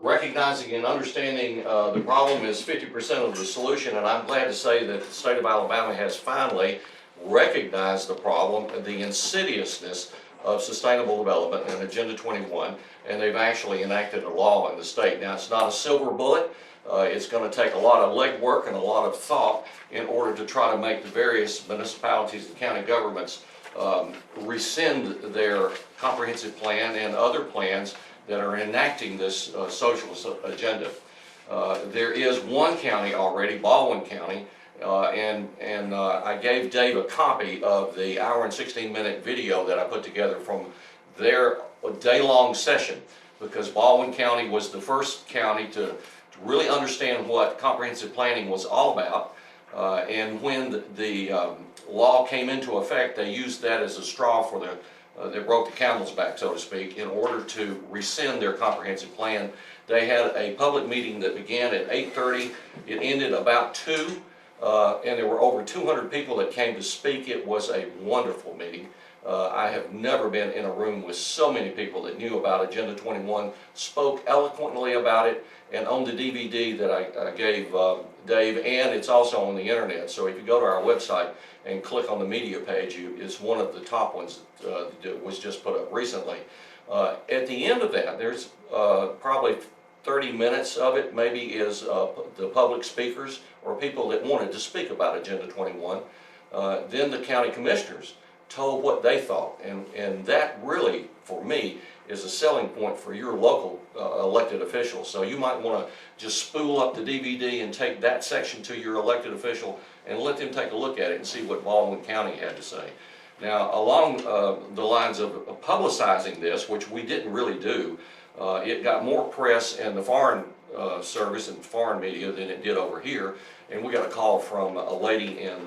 recognizing and understanding the problem is 50% of the solution, and I'm glad to say that the state of Alabama has finally recognized the problem, the insidiousness of sustainable development and Agenda 21, and they've actually enacted a law in the state. Now, it's not a silver bullet. It's going to take a lot of legwork and a lot of thought in order to try to make the various municipalities and county governments rescind their comprehensive plan and other plans that are enacting this socialist agenda. There is one county already, Baldwin County, and I gave Dave a copy of the hour and 16-minute video that I put together from their day-long session, because Baldwin County was the first county to really understand what comprehensive planning was all about. And when the law came into effect, they used that as a straw for they broke the camel's back, so to speak, in order to rescind their comprehensive plan. They had a public meeting that began at 8:30. It ended about 2, and there were over 200 people that came to speak. It was a wonderful meeting. I have never been in a room with so many people that knew about Agenda 21, spoke eloquently about it, and on the DVD that I gave Dave, and it's also on the internet. So if you go to our website and click on the media page, it's one of the top ones that was just put up recently. At the end of that, there's probably 30 minutes of it maybe is the public speakers or people that wanted to speak about Agenda 21. Then the county commissioners told what they thought, and that really, for me, is a selling point for your local elected officials. So you might want to just spool up the DVD and take that section to your elected official and let them take a look at it and see what Baldwin County had to say. Now, along the lines of publicizing this, which we didn't really do, it got more press in the foreign service and foreign media than it did over here, and we got a call from a lady in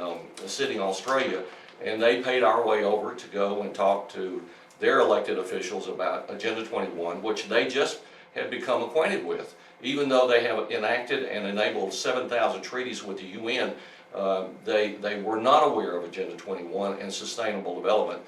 Sydney, Australia, and they paid our way over to go and talk to their elected officials about Agenda 21, which they just had become acquainted with. Even though they have enacted and enabled 7,000 treaties with the UN, they were not aware of Agenda 21 and sustainable development,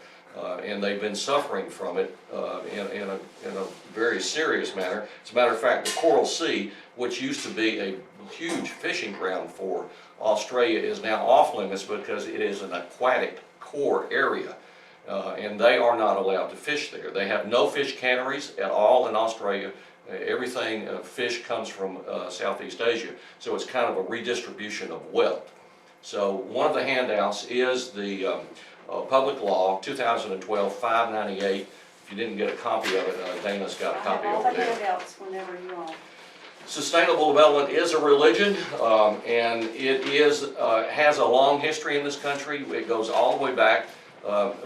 and they've been suffering from it in a very serious manner. As a matter of fact, the Coral Sea, which used to be a huge fishing ground for Australia, is now off limits because it is an aquatic core area. And they are not allowed to fish there. They have no fish canneries at all in Australia. Everything fish comes from Southeast Asia, so it's kind of a redistribution of wealth. So one of the handouts is the Public Law 2012-598. If you didn't get a copy of it, Dana's got a copy over there. All the handouts whenever you want. Sustainable development is a religion, and it has a long history in this country. It goes all the way back.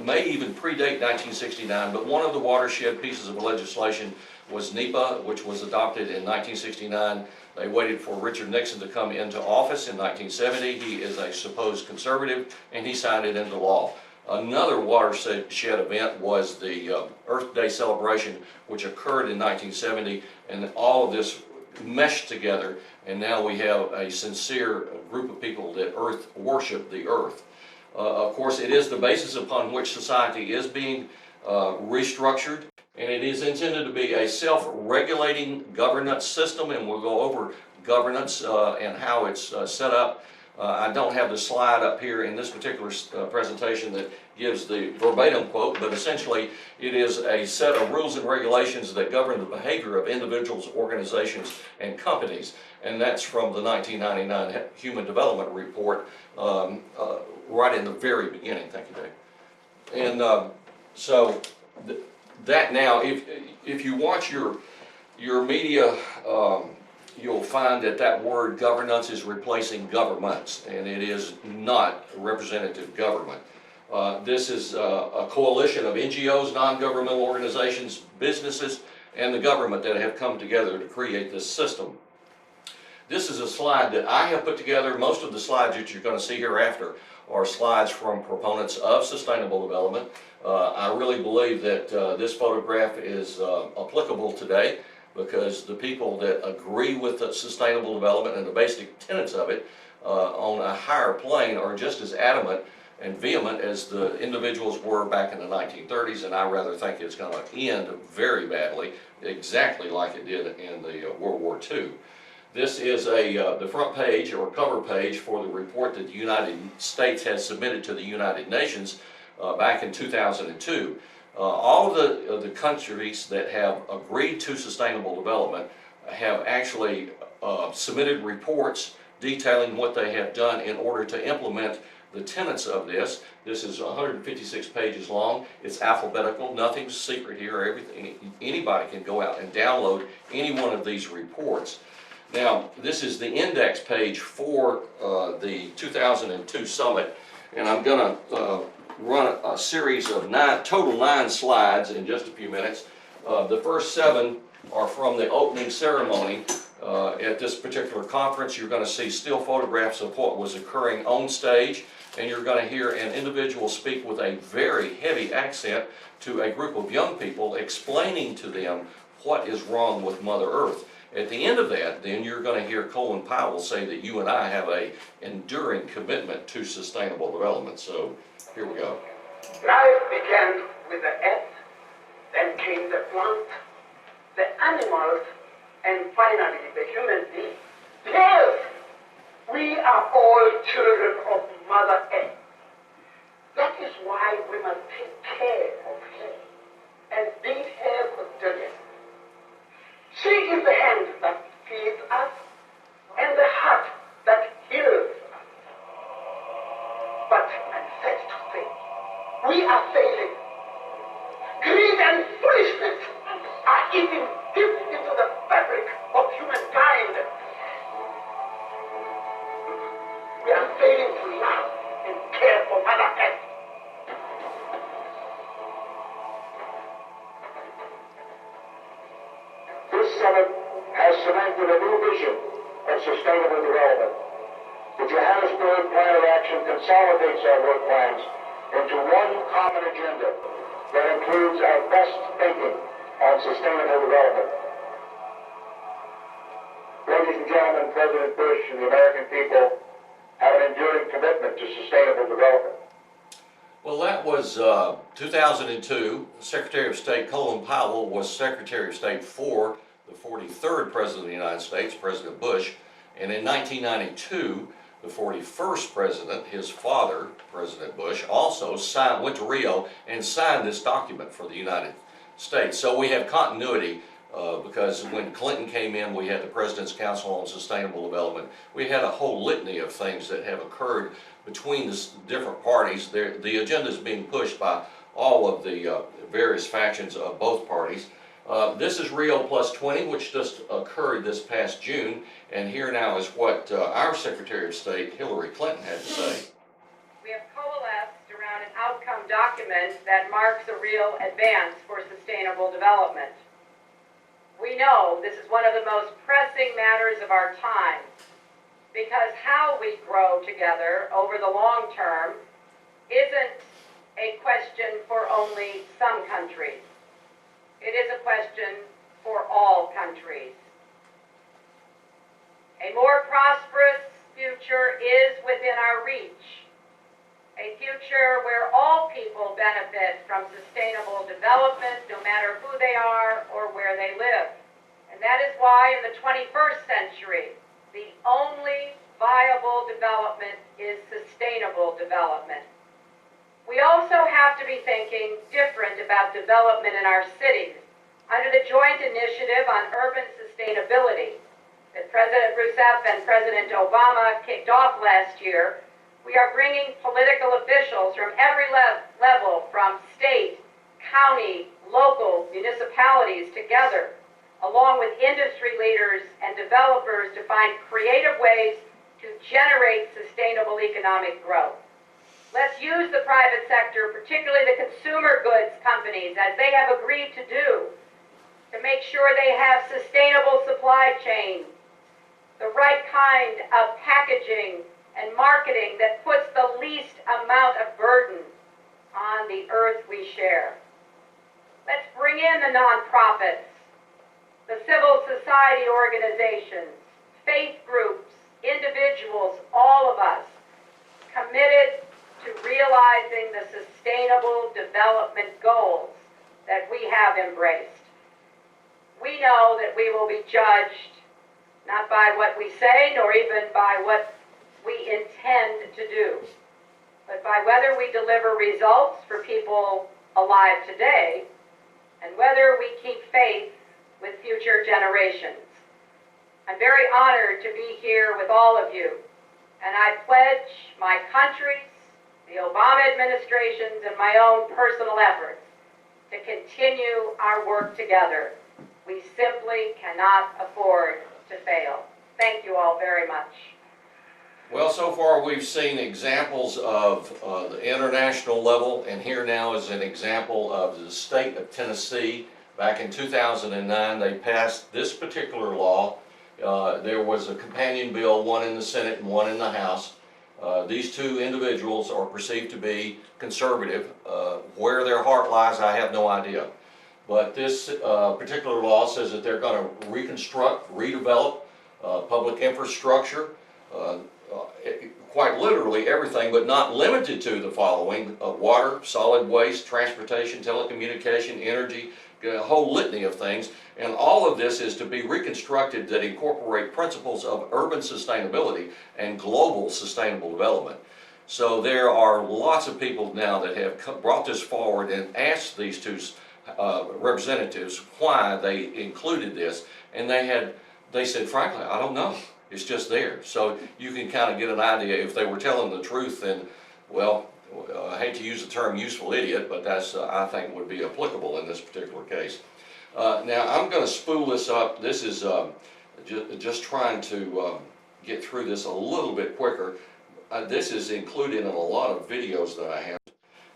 May even predate 1969, but one of the watershed pieces of legislation was NEPA, which was adopted in 1969. They waited for Richard Nixon to come into office in 1970. He is a supposed conservative, and he signed it into law. Another watershed event was the Earth Day celebration, which occurred in 1970, and all of this meshed together, and now we have a sincere group of people that worship the earth. Of course, it is the basis upon which society is being restructured, and it is intended to be a self-regulating governance system, and we'll go over governance and how it's set up. I don't have the slide up here in this particular presentation that gives the verbatim quote, but essentially it is a set of rules and regulations that govern the behavior of individuals, organizations, and companies, and that's from the 1999 Human Development Report, right in the very beginning. Thank you, Dave. And so that now, if you watch your media, you'll find that word governance is replacing governments, and it is not representative government. This is a coalition of NGOs, non-governmental organizations, businesses, and the government that have come together to create this system. This is a slide that I have put together. Most of the slides that you're going to see hereafter are slides from proponents of sustainable development. I really believe that this photograph is applicable today, because the people that agree with the sustainable development and the basic tenets of it on a higher plane are just as adamant and vehement as the individuals were back in the 1930s, and I rather think it's going to end very badly, exactly like it did in the World War II. This is the front page or cover page for the report that the United States has submitted to the United Nations back in 2002. All of the countries that have agreed to sustainable development have actually submitted reports detailing what they have done in order to implement the tenets of this. This is 156 pages long. It's alphabetical. Nothing's secret here. Everything. Anybody can go out and download any one of these reports. Now, this is the index page for the 2002 summit, and I'm going to run a series of total nine slides in just a few minutes. The first 7 are from the opening ceremony. At this particular conference, you're going to see still photographs of what was occurring on stage, and you're going to hear an individual speak with a very heavy accent to a group of young people, explaining to them what is wrong with Mother Earth. At the end of that, then you're going to hear Colin Powell say that you and I have an enduring commitment to sustainable development. So here we go. Life began with the earth, then came the plant, the animals, and finally the human being. Yes, we are all children of Mother Earth. That is why we must take care of her and beat her custodian. She is the hand that feeds us and the heart that heals us. But I'm sad to say, we are failing. Greed and foolishness are eating deep into the fabric of humankind. We are failing to love and care for Mother Earth. This summit has cemented a new vision of sustainable development. The Johannesburg Plan of Action consolidates our work plans into one common agenda that includes our best thinking on sustainable development. Ladies and gentlemen, President Bush and the American people have an enduring commitment to sustainable development. Well, that was 2002. Secretary of State Colin Powell was Secretary of State for the 43rd President of the United States, President Bush. And in 1992, the 41st President, his father, President Bush, also went to Rio and signed this document for the United States. So we have continuity because when Clinton came in, we had the President's Council on Sustainable Development. We had a whole litany of things that have occurred between the different parties. The agenda is being pushed by all of the various factions of both parties. This is Rio Plus 20, which just occurred this past June, and here now is what our Secretary of State, Hillary Clinton, had to say. We have coalesced around an outcome document that marks a real advance for sustainable development. We know this is one of the most pressing matters of our time, because how we grow together over the long term isn't a question for only some countries. It is a question for all countries. A more prosperous future is within our reach. A future where all people benefit from sustainable development, no matter who they are or where they live. And that is why in the 21st century, the only viable development is sustainable development. We also have to be thinking different about development in our cities under the joint initiative on urban sustainability that President Rousseff and President Obama kicked off last year. We are bringing political officials from every level, from state, county, local, municipalities together, along with industry leaders and developers to find creative ways to generate sustainable economic growth. Let's use the private sector, particularly the consumer goods companies, as they have agreed to do, to make sure they have sustainable supply chains, the right kind of packaging and marketing that puts the least amount of burden on the earth we share. Let's bring in the nonprofits, the civil society organizations, faith groups, individuals, all of us, committed to realize the Sustainable Development Goals that we have embraced. We know that we will be judged not by what we say, nor even by what we intend to do, but by whether we deliver results for people alive today and whether we keep faith with future generations. I'm very honored to be here with all of you, and I pledge my country's, the Obama administration's, and my own personal efforts to continue our work together. We simply cannot afford to fail. Thank you all very much. Well, so far we've seen examples of the international level, and here now is an example of the state of Tennessee. Back in 2009, they passed this particular law. There was a companion bill, one in the Senate and one in the House. These two individuals are perceived to be conservative. Where their heart lies, I have no idea. But this particular law says that they're going to reconstruct, redevelop public infrastructure, quite literally everything, but not limited to the following: water, solid waste, transportation, telecommunication, energy, a whole litany of things. And all of this is to be reconstructed that incorporate principles of urban sustainability and global sustainable development. So there are lots of people now that have brought this forward and asked these two representatives why they included this, and they said, frankly, I don't know. It's just there. So you can kind of get an idea. If they were telling the truth, then, well, I hate to use the term useful idiot, but that's, I think, would be applicable in this particular case. Now, I'm going to spool this up. This is just trying to get through this a little bit quicker. This is included in a lot of videos that I have.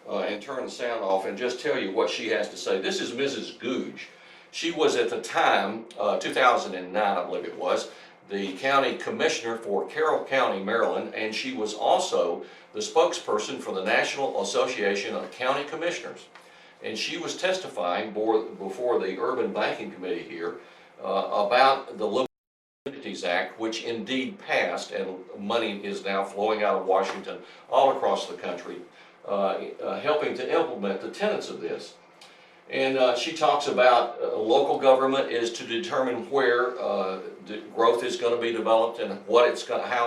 And turn the sound off and just tell you what she has to say. This is Mrs. Googe. She was at the time, 2009 I believe it was, the county commissioner for Carroll County, Maryland, and she was also the spokesperson for the National Association of County Commissioners. And she was testifying before the Urban Banking Committee here about the Liberal Communities Act, which indeed passed, and money is now flowing out of Washington all across the country, helping to implement the tenets of this. And she talks about local government is to determine where the growth is going to be developed and how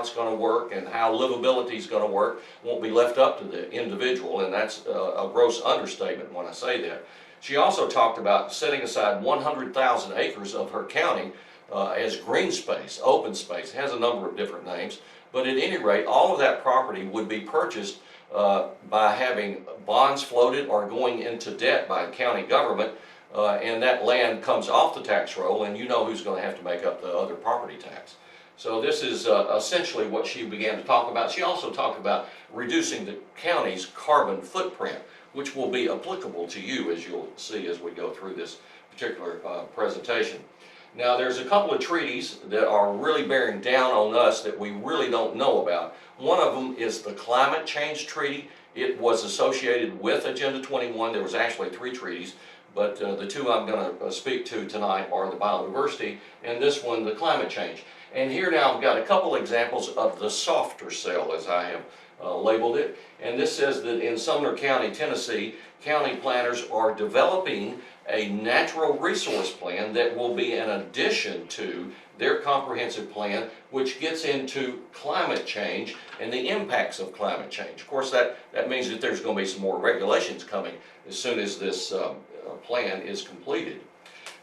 it's going to work and how livability is going to work. Won't be left up to the individual, and that's a gross understatement when I say that. She also talked about setting aside 100,000 acres of her county as green space, open space. It has a number of different names, but at any rate, all of that property would be purchased by having bonds floated or going into debt by the county government, and that land comes off the tax roll, and you know who's going to have to make up the other property tax. So this is essentially what she began to talk about. She also talked about reducing the county's carbon footprint, which will be applicable to you, as you'll see as we go through this particular presentation. Now, there's a couple of treaties that are really bearing down on us that we really don't know about. One of them is the Climate Change Treaty. It was associated with Agenda 21. There was actually 3 treaties, but the 2 I'm going to speak to tonight are the biodiversity and this one, the climate change. And here now I've got a couple examples of the softer cell, as I have labeled it. And this says that in Sumner County, Tennessee, county planners are developing a natural resource plan that will be an addition to their comprehensive plan, which gets into climate change and the impacts of climate change. Of course, that means that there's going to be some more regulations coming as soon as this plan is completed.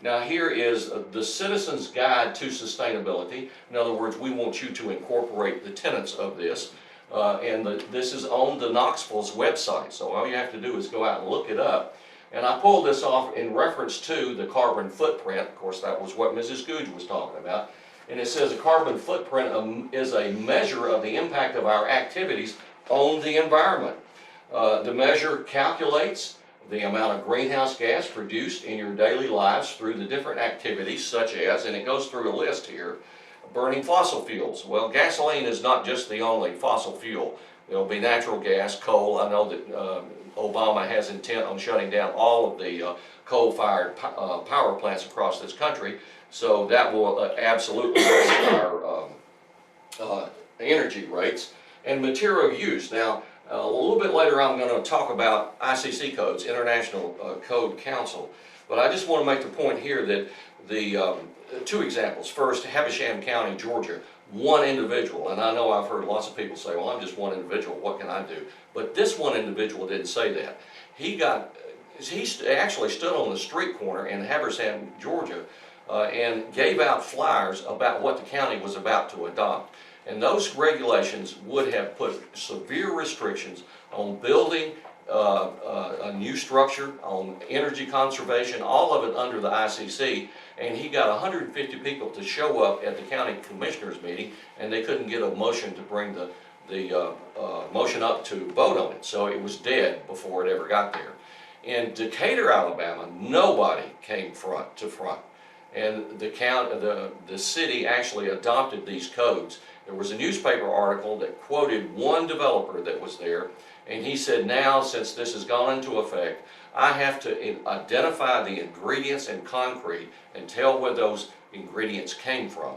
Now, here is the Citizen's Guide to Sustainability. In other words, we want you to incorporate the tenets of this. This is on the Knoxville's website, so all you have to do is go out and look it up. And I pulled this off in reference to the carbon footprint. Of course, that was what Mrs. Googe was talking about. And it says a carbon footprint is a measure of the impact of our activities on the environment. The measure calculates the amount of greenhouse gas produced in your daily lives through the different activities, such as, and it goes through a list here, burning fossil fuels. Well, gasoline is not just the only fossil fuel. There'll be natural gas, coal. I know that Obama has intent on shutting down all of the coal-fired power plants across this country, so that will absolutely raise our energy rates. And material use. Now, A little bit later, I'm going to talk about ICC codes, International Code Council. But I just want to make the point here that the two examples. First, Havisham County, Georgia, one individual. And I know I've heard lots of people say, well, I'm just one individual, what can I do? But this one individual didn't say that. He actually stood on the street corner in Havisham, Georgia, and gave out flyers about what the county was about to adopt. And those regulations would have put severe restrictions on building a new structure, on energy conservation, all of it under the ICC. And he got 150 people to show up at the county commissioners meeting, and they couldn't get a motion to bring the motion up to vote on it. So it was dead before it ever got there. In Decatur, Alabama, nobody came front to front. And the city actually adopted these codes. There was a newspaper article that quoted one developer that was there, and he said, now, since this has gone into effect, I have to identify the ingredients in concrete and tell where those ingredients came from.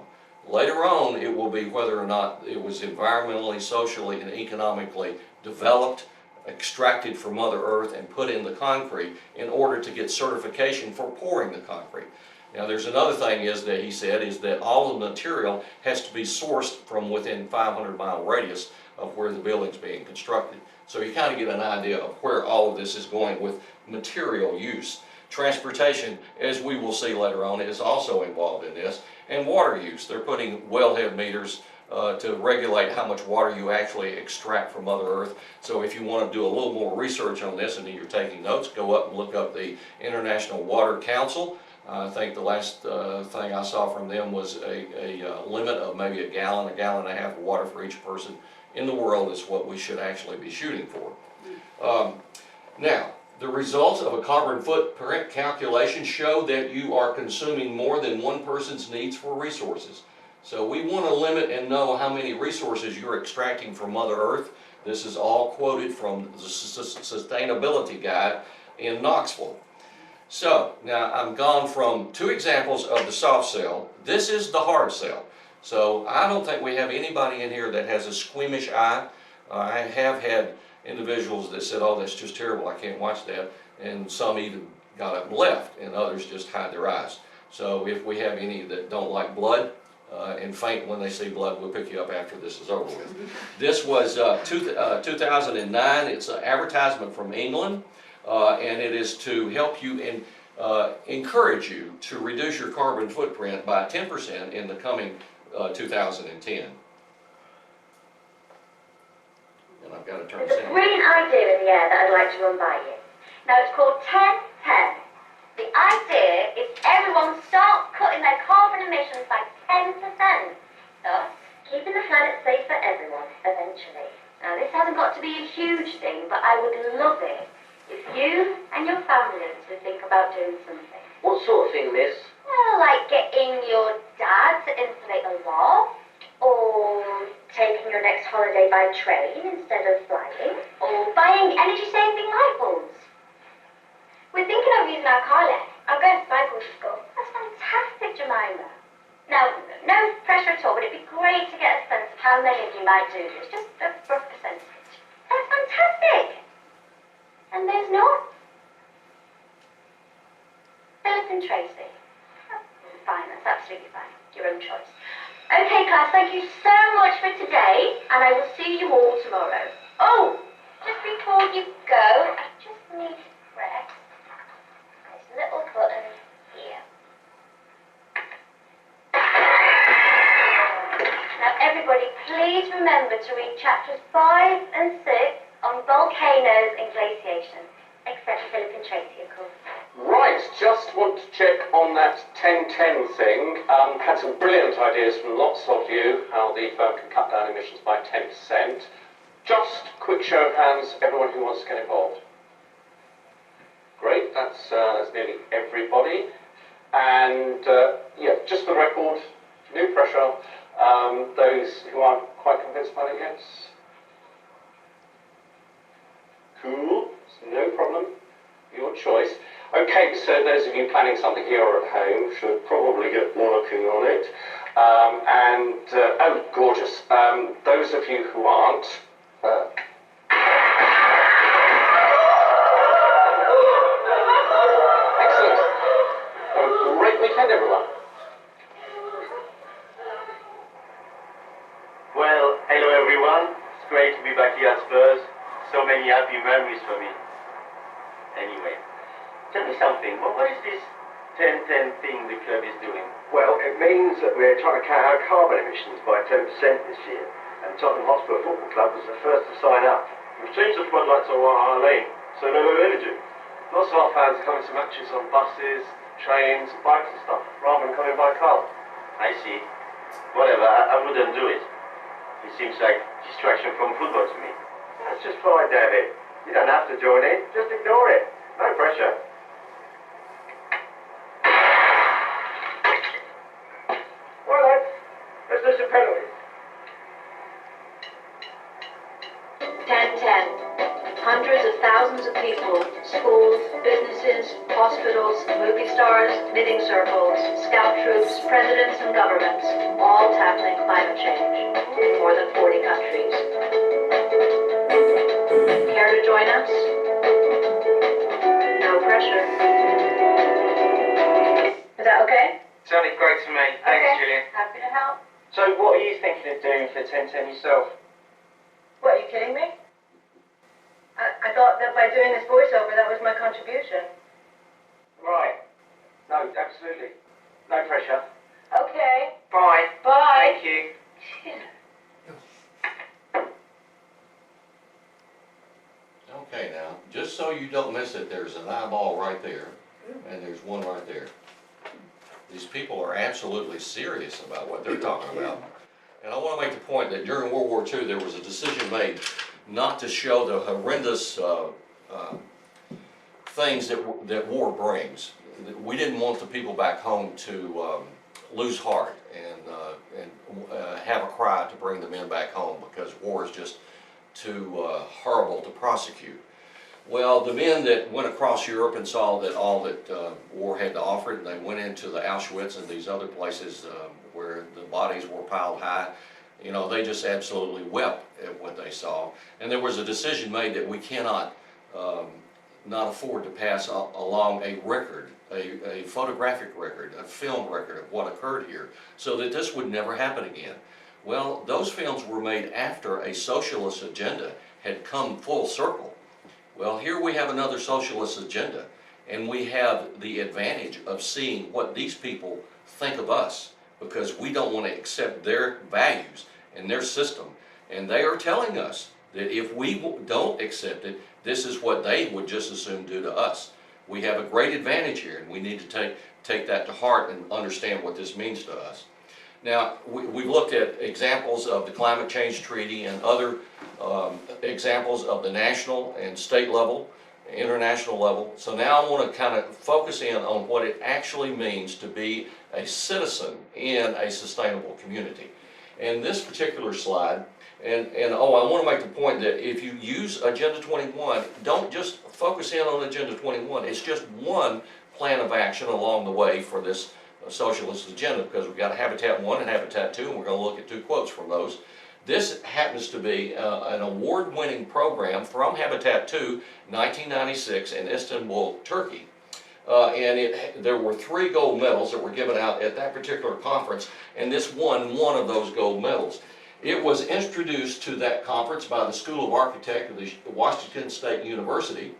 Later on, it will be whether or not it was environmentally, socially, and economically developed, extracted from Mother Earth, and put in the concrete in order to get certification for pouring the concrete. Now, there's another thing that he said is that all the material has to be sourced from within 500-mile radius of where the building's being constructed. So you kind of get an idea of where all of this is going with material use. Transportation, as we will see later on, is also involved in this. And water use. They're putting wellhead meters to regulate how much water you actually extract from Mother Earth. So if you want to do a little more research on this and you're taking notes, go up and look up the International Water Council. I think the last thing I saw from them was a limit of maybe a gallon and a half of water for each person in the world is what we should actually be shooting for. Now, the results of a carbon footprint calculation show that you are consuming more than one person's needs for resources. So we want to limit and know how many resources you're extracting from Mother Earth. This is all quoted from the Sustainability Guide in Knoxville. So, now I'm gone from two examples of the soft cell. This is the hard cell. So I don't think we have anybody in here that has a squeamish eye. I have had individuals that said, oh, that's just terrible, I can't watch that. And some even got up and left, and others just hide their eyes. So if we have any that don't like blood and faint when they see blood, we'll pick you up after this is over with. This was 2009. It's an advertisement from England. And it is to help you and encourage you to reduce your carbon footprint by 10% in the coming 2010. And I've got to turn this There's a brilliant idea in the air that I'd like to run by you. Now it's called 10-10. The idea is everyone starts cutting their carbon emissions by 10%, thus keeping the planet safe for everyone eventually. Now this hasn't got to be a huge thing, but I would love it if you and your families would think about doing something. What sort of thing, miss? Well, like getting your dad to insulate a loft, or taking your next holiday by train instead of flying, or buying energy-saving light bulbs. We're thinking of using our car less. I'll go and cycle to school. That's fantastic, Jemima. Now, no pressure at all, but it'd be great to get a sense of how many of you might do this. Just a rough percentage. That's fantastic! And there's not. Philip and Tracy. Fine, that's absolutely fine. Your own choice. Okay, class, thank you so much for today, and I will see you all tomorrow. Oh, just before you go, I just need to press this little button here. Now, everybody, please remember to read chapters 5 and 6 on volcanoes and glaciation, except for Philip and Tracy, of course. Right, just want to check on that 10-10 thing. Had some brilliant ideas from lots of you how the firm can cut down emissions by 10%. Just quick show of hands, everyone who wants to get involved. Great, that's nearly everybody. And yeah, just for the record, no pressure. Those who aren't quite convinced by it yet. Cool, no problem, your choice. Okay, so those of you planning something here or at home should probably get working on it. Oh, gorgeous. Those of you who aren't, great to be back here at Spurs. So many happy memories for me. Anyway, tell me something. What is this 10-10 thing the club is doing? Well, it means that we're trying to cut our carbon emissions by 10% this year, and Tottenham Hotspur Football Club was the first to sign up. We've changed the floodlights on our lane, so no energy. Lots of our fans are coming to matches on buses, trains, bikes and stuff, rather than coming by car. I see. Whatever, I wouldn't do it. It seems like distraction from football to me. That's just fine, David. You don't have to join in, just ignore it. No pressure. Well, let's do some penalties. 10-10. Hundreds of thousands of people, schools, businesses, hospitals, movie stars, knitting circles, scout troops, presidents and governments, all tackling climate change in more than 40 countries. Care to join us? No pressure. Is that okay? Sounded great to me. Thanks, Okay. Julian. Happy to help. So what are you thinking of doing for 10-10 yourself? What, are you kidding me? I thought that by doing this voiceover, that was my contribution. Right. No, absolutely. No pressure. Okay. Bye. Bye. Thank you. Okay, now, just so you don't miss it, there's an eyeball right there, and there's one right there. These people are absolutely serious about what they're talking about. And I want to make the point that during World War II, there was a decision made not to show the horrendous things that war brings. We didn't want the people back home to lose heart and have a cry to bring the men back home, because war is just too horrible to prosecute. Well, the men that went across Europe and saw that all that war had to offer, and they went into the Auschwitz and these other places where the bodies were piled high, you know, they just absolutely wept at what they saw. And there was a decision made that we cannot not afford to pass along a record, a photographic record, a film record of what occurred here, so that this would never happen again. Well, those films were made after a socialist agenda had come full circle. Well, here we have another socialist agenda, and we have the advantage of seeing what these people think of us, because we don't want to accept their values and their system. And they are telling us that if we don't accept it, this is what they would just as soon do to us. We have a great advantage here, and we need to take that to heart and understand what this means to us. Now, we've looked at examples of the Climate Change Treaty and other examples of the national and state level, international level. So now I want to kind of focus in on what it actually means to be a citizen in a sustainable community. And this particular slide, and I want to make the point that if you use Agenda 21, don't just focus in on Agenda 21. It's just one plan of action along the way for this socialist agenda, because we've got Habitat 1 and Habitat 2, and we're going to look at 2 quotes from those. This happens to be an award-winning program from Habitat 2, 1996 in Istanbul, Turkey. There were 3 gold medals that were given out at that particular conference, and this won one of those gold medals. It was introduced to that conference by the School of Architecture of the Washington State University,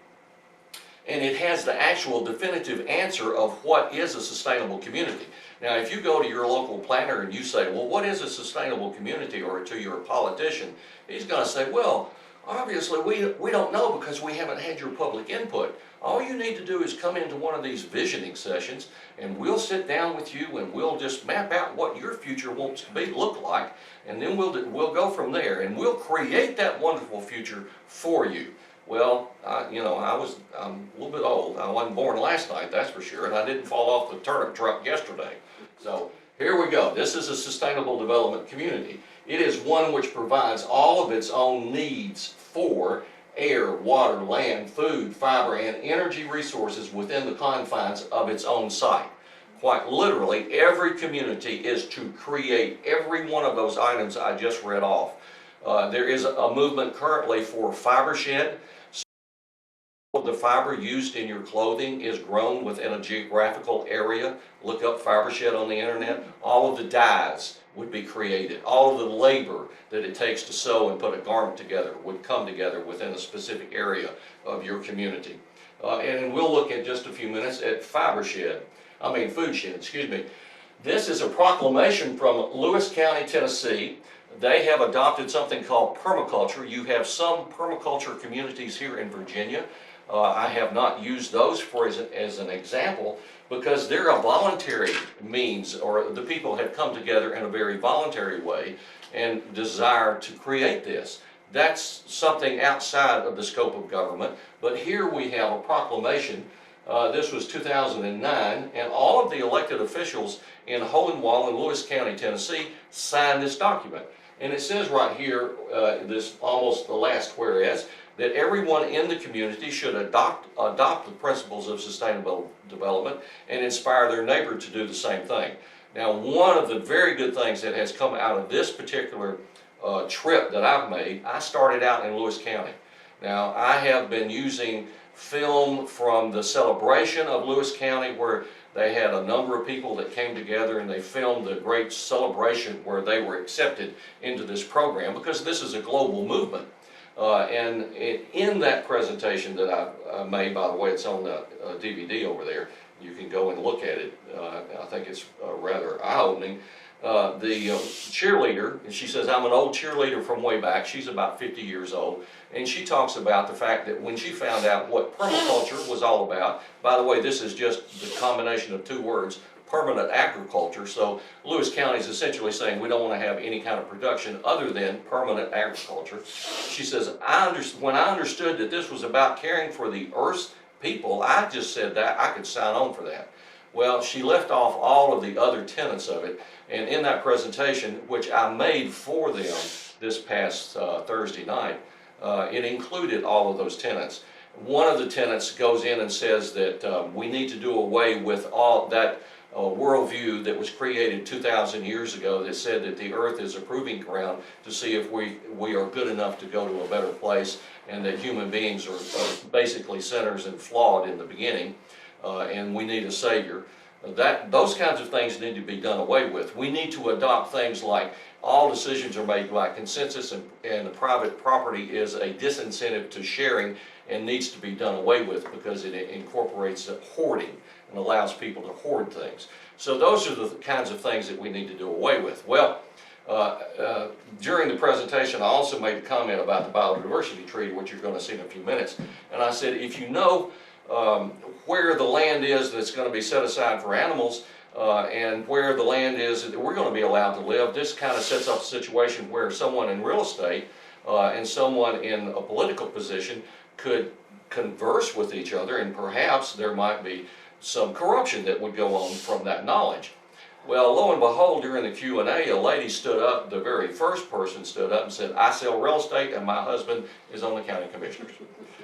and it has the actual definitive answer of what is a sustainable community. Now, if you go to your local planner and you say, well, what is a sustainable community, or to your politician, he's going to say, well, obviously we don't know because we haven't had your public input. All you need to do is come into one of these visioning sessions, and we'll sit down with you and we'll just map out what your future wants to look like, and then we'll go from there, and we'll create that wonderful future for you. Well, I'm a little bit old. I wasn't born last night, that's for sure, and I didn't fall off the turnip truck yesterday. So here we go. This is a sustainable development community. It is one which provides all of its own needs for air, water, land, food, fiber, and energy resources within the confines of its own site. Quite literally, every community is to create every one of those items I just read off. There is a movement currently for fiber shed. The fiber used in your clothing is grown within a geographical area. Look up fiber shed on the internet. All of the dyes would be created. All of the labor that it takes to sew and put a garment together would come together within a specific area of your community. And we'll look at just a few minutes at food shed, excuse me. This is a proclamation from Lewis County, Tennessee. They have adopted something called permaculture. You have some permaculture communities here in Virginia. I have not used those as an example because they're a voluntary means, or the people have come together in a very voluntary way and desire to create this. That's something outside of the scope of government, but here we have a proclamation. This was 2009, and all of the elected officials in Hohenwald and Lewis County, Tennessee, signed this document. And it says right here, this almost the last whereas, that everyone in the community should adopt the principles of sustainable development and inspire their neighbor to do the same thing. Now, one of the very good things that has come out of this particular trip that I've made, I started out in Lewis County. Now, I have been using film from the celebration of Lewis County where they had a number of people that came together and they filmed the great celebration where they were accepted into this program, because this is a global movement. And in that presentation that I made, by the way, it's on the DVD over there. You can go and look at it. I think it's rather eye-opening. The cheerleader, and she says, I'm an old cheerleader from way back. She's about 50 years old. And she talks about the fact that when she found out what permaculture was all about, by the way, this is just the combination of two words, permanent agriculture. So Lewis County is essentially saying we don't want to have any kind of production other than permanent agriculture. She says, when I understood that this was about caring for the Earth's people, I just said that I could sign on for that. Well, she left off all of the other tenets of it, and in that presentation, which I made for them this past Thursday night, it included all of those tenets. One of the tenets goes in and says that we need to do away with all that worldview that was created 2,000 years ago that said that the earth is a proving ground to see if we are good enough to go to a better place, and that human beings are basically sinners and flawed in the beginning, and we need a savior. Those kinds of things need to be done away with. We need to adopt things like all decisions are made by consensus, and the private property is a disincentive to sharing and needs to be done away with because it incorporates hoarding and allows people to hoard things. So those are the kinds of things that we need to do away with. Well, during the presentation I also made a comment about the biodiversity treaty, which you're going to see in a few minutes, and I said if you know where the land is that's going to be set aside for animals and where the land is that we're going to be allowed to live, this kind of sets up a situation where someone in real estate and someone in a political position could converse with each other, and perhaps there might be some corruption that would go on from that knowledge. Well, lo and behold, during the Q&A, a lady stood up, the very first person stood up and said, I sell real estate and my husband is on the county commissioners.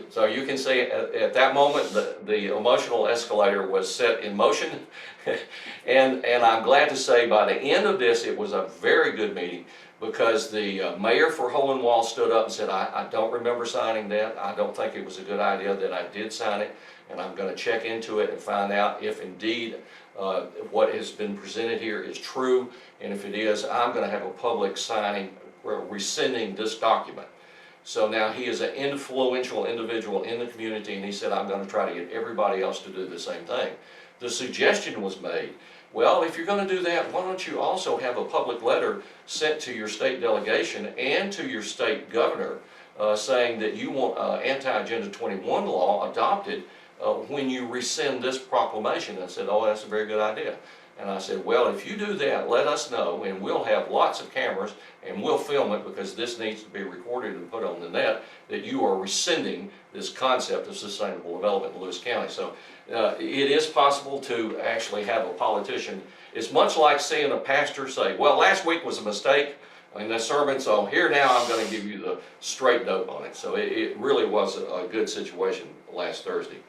So you can see at that moment the emotional escalator was set in motion. and I'm glad to say by the end of this it was a very good meeting, because the mayor for Hohenwald stood up and said, I don't remember signing that. I don't think it was a good idea that I did sign it, and I'm going to check into it and find out if indeed what has been presented here is true, and if it is, I'm going to have a public signing rescinding this document. So now he is an influential individual in the community, and he said, I'm going to try to get everybody else to do the same thing. The suggestion was made, well, if you're going to do that, why don't you also have a public letter sent to your state delegation and to your state governor saying that you want anti-Agenda 21 law adopted when you rescind this proclamation. And I said, oh, that's a very good idea. And I said, well, if you do that, let us know, and we'll have lots of cameras, and we'll film it, because this needs to be recorded and put on the net, that you are rescinding this concept of sustainable development in Lewis County. So it is possible to actually have a politician. It's much like seeing a pastor say, well, last week was a mistake in the sermon, so here now I'm going to give you the straight dope on it. So it really was a good situation last Thursday.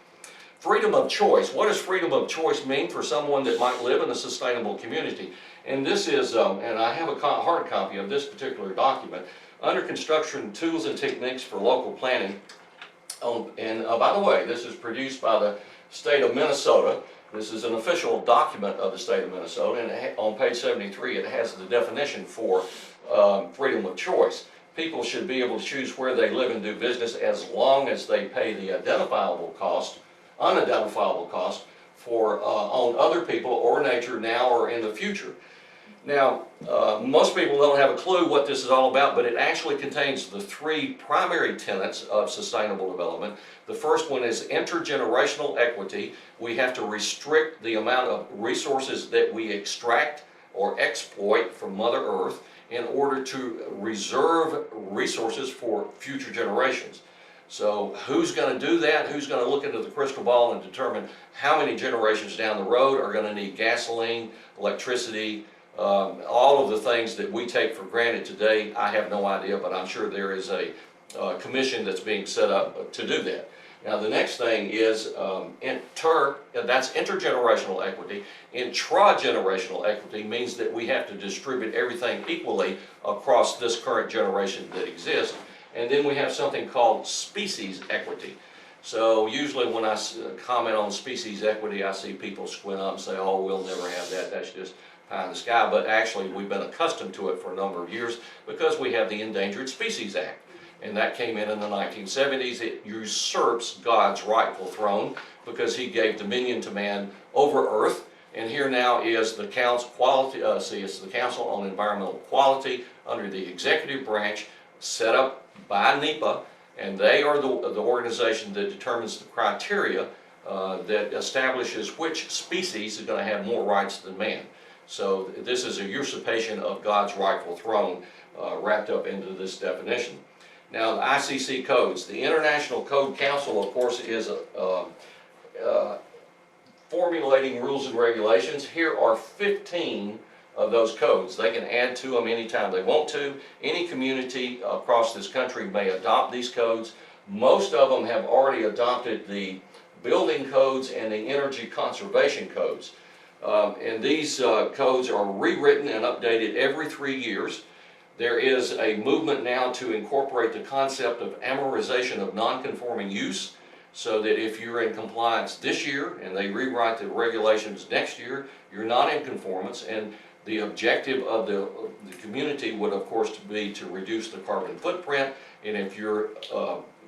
Freedom of choice. What does freedom of choice mean for someone that might live in a sustainable community? And this is, and I have a hard copy of this particular document, Under Construction Tools and Techniques for Local Planning. And by the way, this is produced by the state of Minnesota. This is an official document of the state of Minnesota, and on page 73 it has the definition for freedom of choice. People should be able to choose where they live and do business as long as they pay the unidentifiable cost for on other people or nature now or in the future. Now, most people don't have a clue what this is all about, but it actually contains the three primary tenets of sustainable development. The first one is intergenerational equity. We have to restrict the amount of resources that we extract or exploit from Mother Earth in order to reserve resources for future generations. So who's going to do that? Who's going to look into the crystal ball and determine how many generations down the road are going to need gasoline, electricity, all of the things that we take for granted today? I have no idea, but I'm sure there is a commission that's being set up to do that. Now the next thing is that's intergenerational equity. Intragenerational equity means that we have to distribute everything equally across this current generation that exists. And then we have something called species equity. So usually when I comment on species equity, I see people squint up and say, oh, we'll never have that, that's just pie in the sky. But actually we've been accustomed to it for a number of years because we have the Endangered Species Act. And that came in the 1970s. It usurps God's rightful throne because he gave dominion to man over Earth. And here now is the Council on Environmental Quality under the executive branch, set up by NEPA, and they are the organization that determines the criteria that establishes which species is going to have more rights than man. So this is a usurpation of God's rightful throne wrapped up into this definition. Now the ICC codes, the International Code Council, of course, is formulating rules and regulations. Here are 15 of those codes. They can add to them anytime they want to. Any community across this country may adopt these codes. Most of them have already adopted the building codes and the energy conservation codes. And these codes are rewritten and updated every 3 years. There is a movement now to incorporate the concept of amortization of non-conforming use, so that if you're in compliance this year and they rewrite the regulations next year, you're not in conformance. And the objective of the community would, of course, be to reduce the carbon footprint. And if your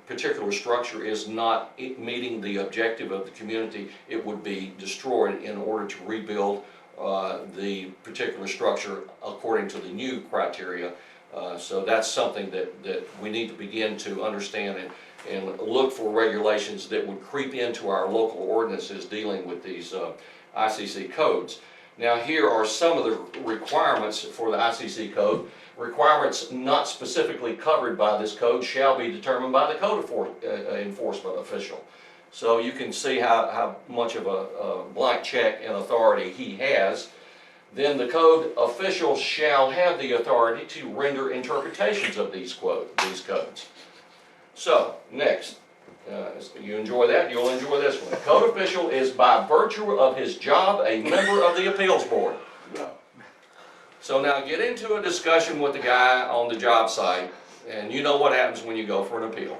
particular structure is not meeting the objective of the community, it would be destroyed in order to rebuild the particular structure according to the new criteria. So that's something that we need to begin to understand and look for regulations that would creep into our local ordinances dealing with these ICC codes. Now here are some of the requirements for the ICC code. Requirements not specifically covered by this code shall be determined by the code enforcement official. So you can see how much of a blank check and authority he has. Then the code official shall have the authority to render interpretations of these codes. So, next, you enjoy that, you'll enjoy this one. The code official is by virtue of his job a member of the appeals board. No. So now get into a discussion with the guy on the job site, and you know what happens when you go for an appeal.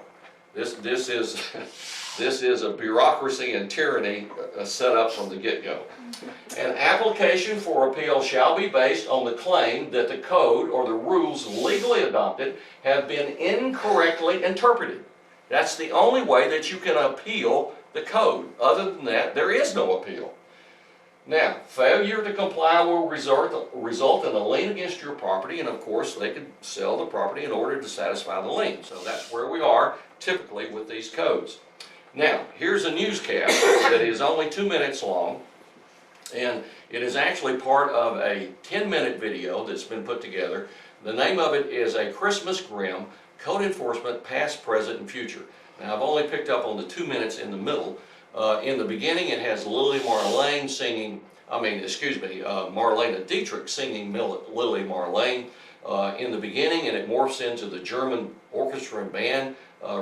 This is a bureaucracy and tyranny set up from the get-go. An application for appeal shall be based on the claim that the code or the rules legally adopted have been incorrectly interpreted. That's the only way that you can appeal the code. Other than that, there is no appeal. Now, failure to comply will result in a lien against your property, and of course they could sell the property in order to satisfy the lien. So that's where we are typically with these codes. Now, here's a newscast that is only 2 minutes long, and it is actually part of a 10-minute video that's been put together. The name of it is A Christmas Grim, Code Enforcement Past, Present, and Future. Now, I've only picked up on the 2 minutes in the middle. In the beginning, it has Lily Marlene singing, Marlene Dietrich singing Lily Marlene in the beginning, and it morphs into the German orchestra and band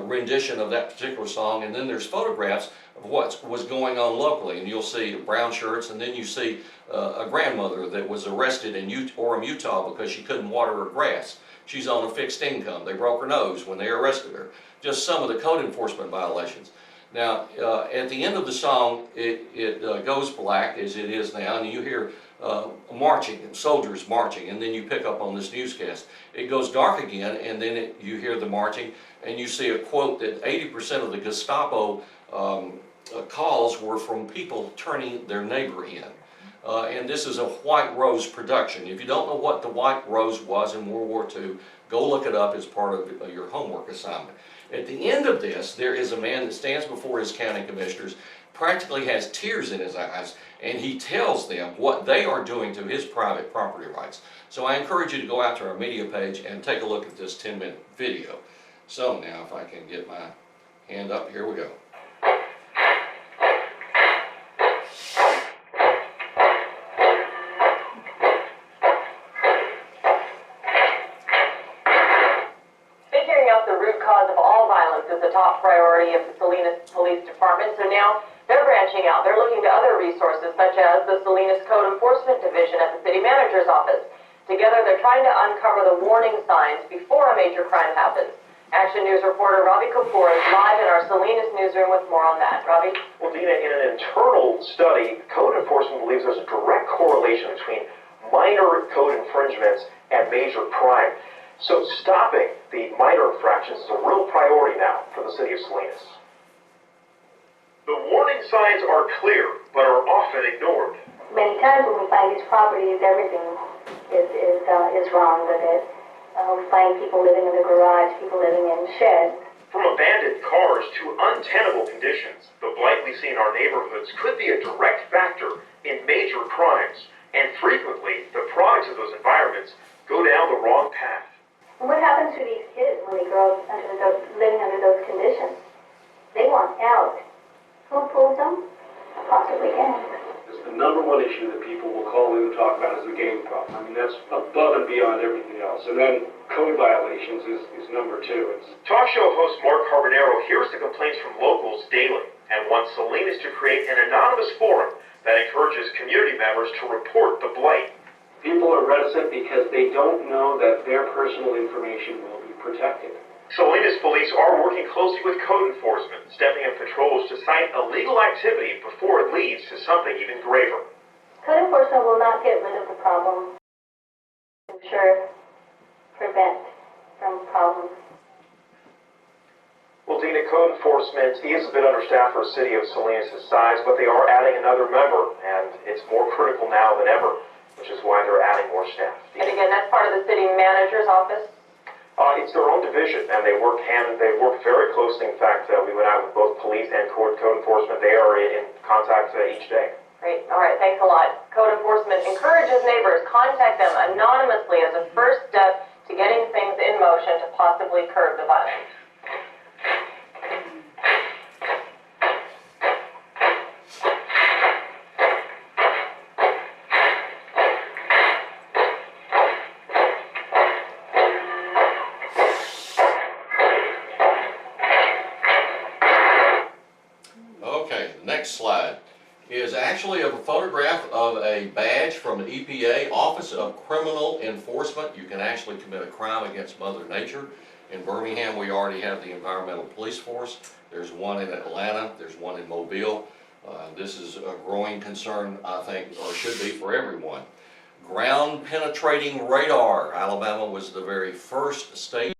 rendition of that particular song, and then there's photographs of what was going on locally, and you'll see brown shirts, and then you see a grandmother that was arrested in Orem, Utah because she couldn't water her grass. She's on a fixed income. They broke her nose when they arrested her. Just some of the code enforcement violations. Now, at the end of the song, it goes black as it is now, and you hear marching, and soldiers marching, and then you pick up on this newscast. It goes dark again, and then you hear the marching, and you see a quote that 80% of the Gestapo calls were from people turning their neighbor in. And this is a White Rose production. If you don't know what the White Rose was in World War II, go look it up as part of your homework assignment. At the end of this, there is a man that stands before his county commissioners, practically has tears in his eyes, and he tells them what they are doing to his private property rights. So I encourage you to go out to our media page and take a look at this 10-minute video. So now if I can get my hand up, here we go. Is a top priority of the Salinas Police Department. So now they're branching out. They're looking to other resources such as the Salinas Code Enforcement Division at the City Manager's office. Together they're trying to uncover the warning signs before a major crime happens. Action News reporter Robbie Kapoor is live in our Salinas newsroom with more on that. Robbie? Well, Dina, in an internal study, code enforcement believes there's a direct correlation between minor code infringements and major crime. So stopping the minor infractions is a real priority now for the city of Salinas. The warning signs are clear, but are often ignored. Many times when we find these properties, everything is wrong with it. We find people living in the garage, people living in sheds. From abandoned cars to untenable conditions, the blight we see in our neighborhoods could be a direct factor in major crimes, and frequently the products of those environments go down the wrong path. And what happens to these kids when they grow up living under those conditions? They want out. Who pulls them? Possibly gangs. It's the number one issue that people will call in and talk about is the gang problem. I mean, that's above and beyond everything else. And then code violations is number two. Talk show host Mark Carbonero hears the complaints from locals daily and wants Salinas to create an anonymous forum that encourages community members to report the blight. People are reticent because they don't know that their personal information will be protected. Salinas police are working closely with code enforcement, stepping up patrols to cite illegal activity before it leads to something even graver. Code enforcement will not get rid of the problem. I'm sure prevent from problems. Well, Dina, code enforcement is a bit understaffed for a city of Salinas' size, but they are adding another member, and it's more critical now than ever, which is why they're adding more staff. And again, that's part of the City Manager's office? It's their own division, and they work very closely. In fact, we went out with both police and code enforcement. They are in contact each day. Great. All right. Thanks a lot. Code enforcement encourages neighbors contact them anonymously as a first step to getting things in motion to possibly curb the violence. Okay, the next slide is actually a photograph of a badge from the EPA, Office of Criminal Enforcement. You can actually commit a crime against Mother Nature. In Birmingham, we already have the Environmental Police Force. There's one in Atlanta, there's one in Mobile. This is a growing concern, I think, or should be for everyone. Ground penetrating radar. Alabama was the very first state